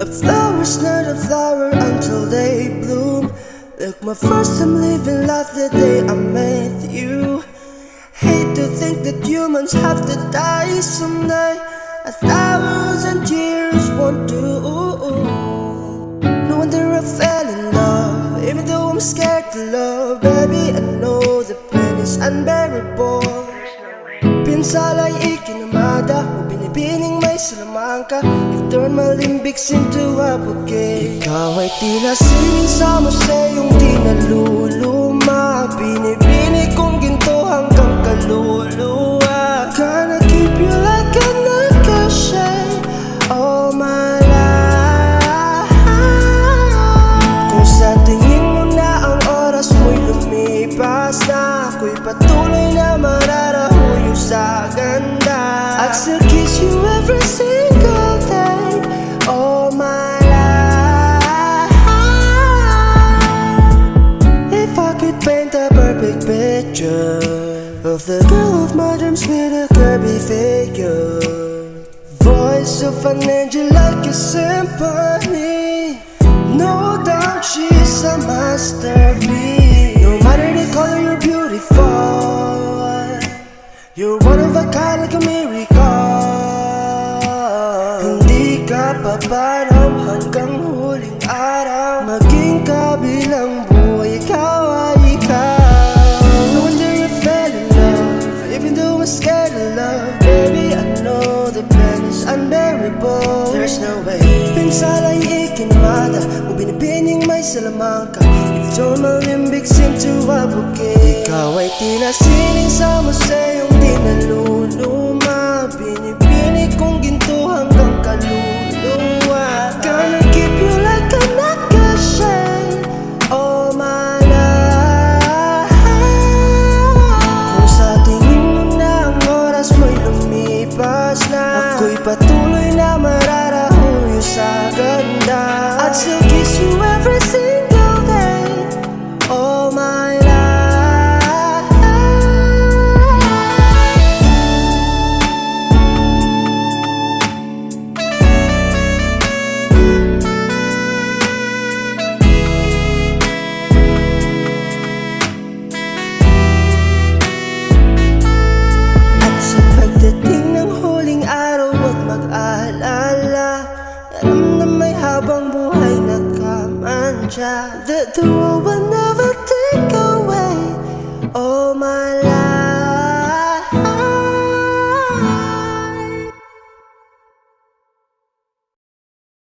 flower's not a flower until they bloom. Like my first time living life the day I met you. Hate to think that humans have to die someday. 1,000 years won't do. No wonder I fell in love, even though I'm scared to love. Baby, I know the pain is unbearable. Pinsala'y ikinamada o binibining may salamangka. You've turned my limbics into a bouquet. Ikaw ay tila sining sa museyong di naluluma. Binibinig kong ginto hanggang kaluluwa. Gonna keep you like a nagka-shade all my life. Kung sa tingin mo na ang oras mo'y lumipas na, ako'y patuloy na mararahuyo sa ganda. I'd still kiss you every single day all my life. If I could paint a perfect picture of the girl of my dreams with a curvy figure, voice of an angel like a symphony, no doubt she's a masterpiece. No matter the color, you're beautiful. You're one of a kind like a miracle. Hindi ka paparam hanggang huling araw. Maging kabilang buhay, ikaw ay ikaw. No wonder you fell in love, even though I'm scared of love. Baby, I know the pain is unbearable. There's no way. Pinsala'y ikinamada o binibining may salamangka. You've torn my limbics into a bouquet. Ikaw ay tila sining sa museyong di naluluma. Binibinig kong ginto hanggang kaluluwa. Gonna keep you like a nagka-shade all my life. Kung sa tingin mo na ang oras mo'y lumipas na, ako'y patuloy na mararahuyo sa ganda. I'd still kiss you every single day all my life. Pagdating ng huling araw, huwag mag-alala. Alam na may habang buhay na kamandya, that the world will never